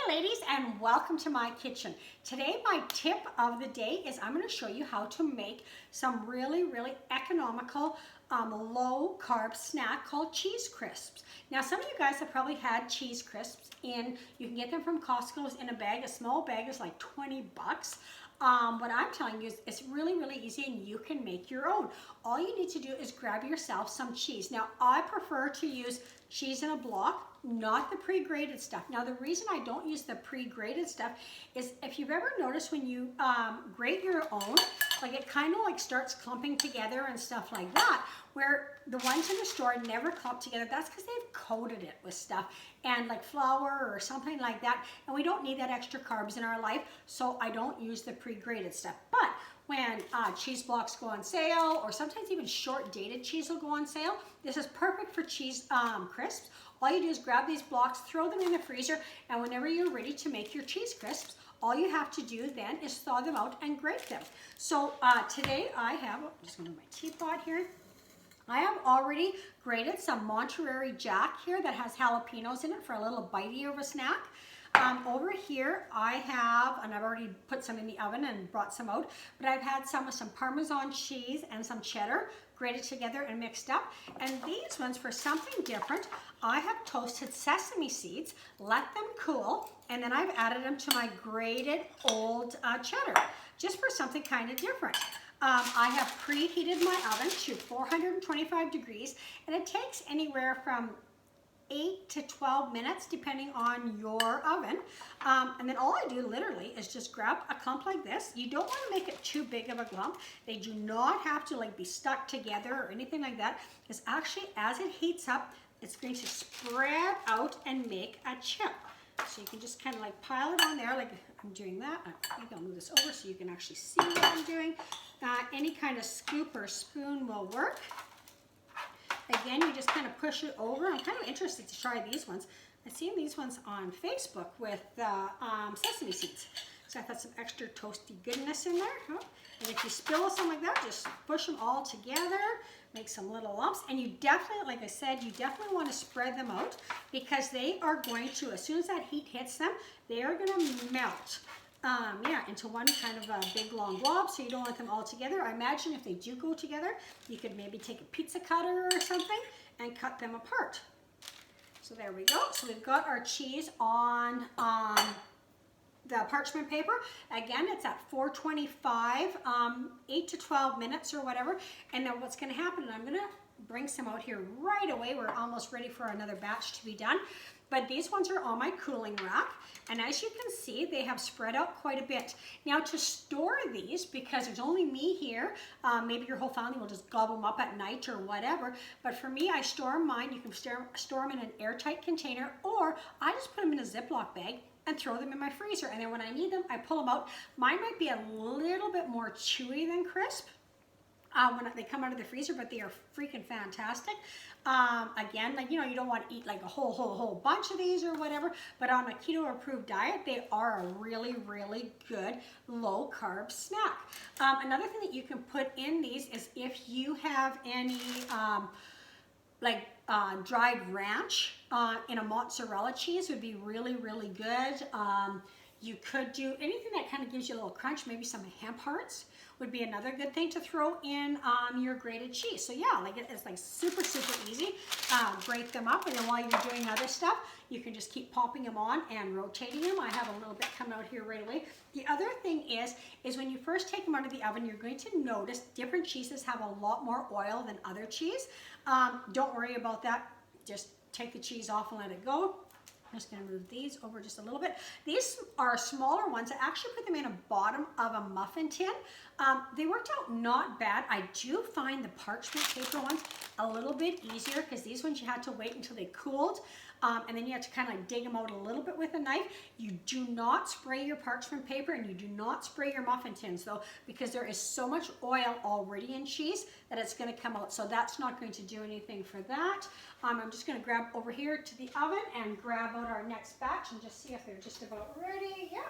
ladies, and welcome to my kitchen. Today my tip of the day is I'm going to show you how to make some really economical low carb snack called cheese crisps. Now some of you guys have probably had cheese crisps you can get them from Costco's in a bag. A small bag is like 20 bucks. What I'm telling you is it's really easy and you can make your own. All you need to do is grab yourself some cheese. Now I prefer to use cheese in a block, not the pre-grated stuff. Now the reason I don't use the pre-grated stuff is if you've ever noticed when you grate your own, like it kind of like starts clumping together and stuff like that, where the ones in the store never clump together. That's because they've coated it with stuff and like flour or something like that, and we don't need that extra carbs in our life, so I don't use the pre-grated stuff. But when cheese blocks go on sale, or sometimes even short dated cheese will go on sale, this is perfect for cheese crisps. All you do is grab these blocks, throw them in the freezer, and whenever you're ready to make your cheese crisps, all you have to do then is thaw them out and grate them. So today I have, I'm just going to my teapot here. I have already grated some Monterey Jack here that has jalapenos in it for a little bitey of a snack. Over here I have, and I've already put some in the oven and brought some out, but I've had some with some Parmesan cheese and some cheddar grated together and mixed up. And these ones, for something different, I have toasted sesame seeds, let them cool, and then I've added them to my grated old cheddar, just for something kind of different. I have preheated my oven to 425 degrees, and it takes anywhere from 8 to 12 minutes depending on your oven. And then all I do literally is just grab a clump like this. You don't want to make it too big of a clump. They do not have to like be stuck together or anything like that. Because actually as it heats up, it's going to spread out and make a chip. So you can just kind of like pile it on there like I'm doing that. Maybe I'll move this over so you can actually see what I'm doing. Any kind of scoop or spoon will work. Again, you just kind of push it over. I'm kind of interested to try these ones. I've seen these ones on Facebook with sesame seeds. So I thought some extra toasty goodness in there. Huh? And if you spill some like that, just push them all together, make some little lumps. And you definitely, like I said, you definitely want to spread them out because they are going to, as soon as that heat hits them, they are going to melt. Into one kind of a big long blob, so you don't want them all together. I imagine if they do go together, you could maybe take a pizza cutter or something and cut them apart. So there we go. So we've got our cheese on the parchment paper. Again, it's at 425, 8 to 12 minutes or whatever. And then what's going to happen, and I'm going to bring some out here right away. We're almost ready for another batch to be done. But these ones are on my cooling rack, and as you can see, they have spread out quite a bit. Now to store these, because there's only me here, maybe your whole family will just gobble them up at night or whatever, but for me, I store mine. You can store them in an airtight container, or I just put them in a Ziploc bag and throw them in my freezer, and then when I need them, I pull them out. Mine might be a little bit more chewy than crisp when they come out of the freezer, but they are freaking fantastic. Again, like, you know, you don't want to eat like a whole bunch of these or whatever, but on a keto approved diet, they are a really good low carb snack. Another thing that you can put in these is if you have any dried ranch in a mozzarella cheese would be really good. You could do anything that kind of gives you a little crunch, maybe some hemp hearts would be another good thing to throw in your grated cheese. So yeah, like it's like super easy. Grate them up, and then while you're doing other stuff, you can just keep popping them on and rotating them. I have a little bit coming out here right away. The other thing is when you first take them out of the oven, you're going to notice different cheeses have a lot more oil than other cheese. Don't worry about that. Just take the cheese off and let it go. I'm just going to move these over just a little bit. These are smaller ones. I actually put them in a bottom of a muffin tin. They worked out not bad. I do find the parchment paper ones a little bit easier because these ones you had to wait until they cooled. And then you have to kind of like dig them out a little bit with a knife. You do not spray your parchment paper, and you do not spray your muffin tins though, because there is so much oil already in cheese that it's going to come out. So that's not going to do anything for that. I'm just going to grab over here to the oven and grab out our next batch and just see if they're just about ready. Yeah.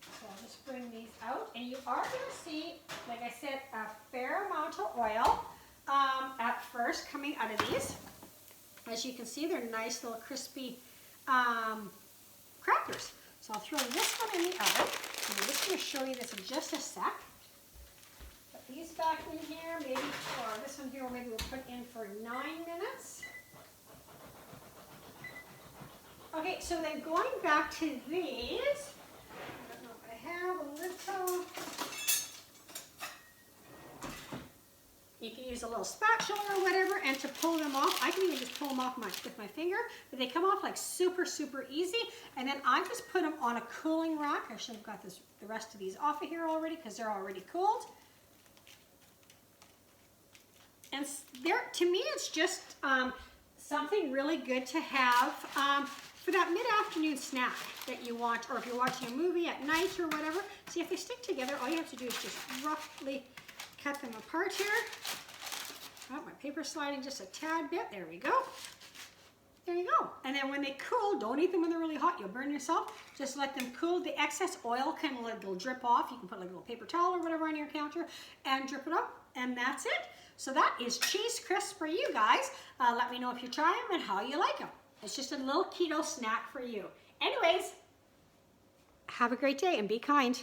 So I'll just bring these out, and you are going to see, like I said, a fair amount of oil at first coming out of these. As you can see, they're nice little crispy crackers. So I'll throw this one in the oven. And I'm just going to show you this in just a sec. Put these back in here, maybe, or this one here, maybe we'll put in for 9 minutes. Okay, so then going back to these, I don't know if I have a little, you can use a little spatula or whatever, and to pull them off, I can even just pull them off with my finger, but they come off like super, super easy. And then I just put them on a cooling rack. I should have got the rest of these off of here already because they're already cooled. And to me, it's just something really good to have for that mid-afternoon snack that you want, or if you're watching a movie at night or whatever. See, if they stick together, all you have to do is just roughly cut them apart here. Oh, my paper's sliding just a tad bit. There we go. There you go. And then when they cool, don't eat them when they're really hot. You'll burn yourself. Just let them cool. The excess oil can it'll drip off. You can put like a little paper towel or whatever on your counter and drip it up. And that's it. So that is cheese crisps for you guys. Let me know if you try them and how you like them. It's just a little keto snack for you. Anyways, have a great day and be kind.